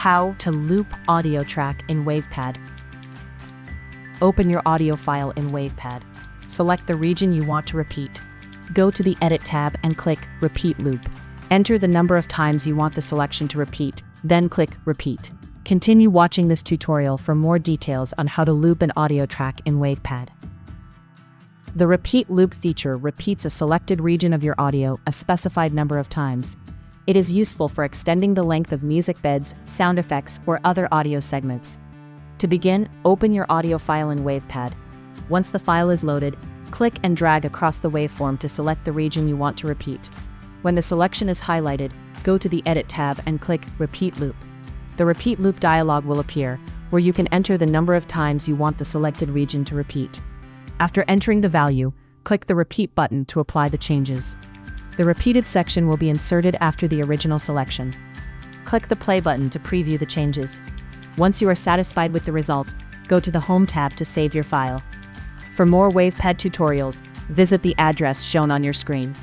How to loop audio track in WavePad. Open your audio file in WavePad. Select the region you want to repeat. Go to the Edit tab and click Repeat Loop. Enter the number of times you want the selection to repeat, then click Repeat. Continue watching this tutorial for more details on how to loop an audio track in WavePad. The Repeat Loop feature repeats a selected region of your audio a specified number of times. It is useful for extending the length of music beds, sound effects, or other audio segments. To begin, open your audio file in WavePad. Once the file is loaded, click and drag across the waveform to select the region you want to repeat. When the selection is highlighted, go to the Edit tab and click Repeat Loop. The Repeat Loop dialog will appear, where you can enter the number of times you want the selected region to repeat. After entering the value, click the Repeat button to apply the changes. The repeated section will be inserted after the original selection. Click the Play button to preview the changes. Once you are satisfied with the result, go to the Home tab to save your file. For more WavePad tutorials, visit the address shown on your screen.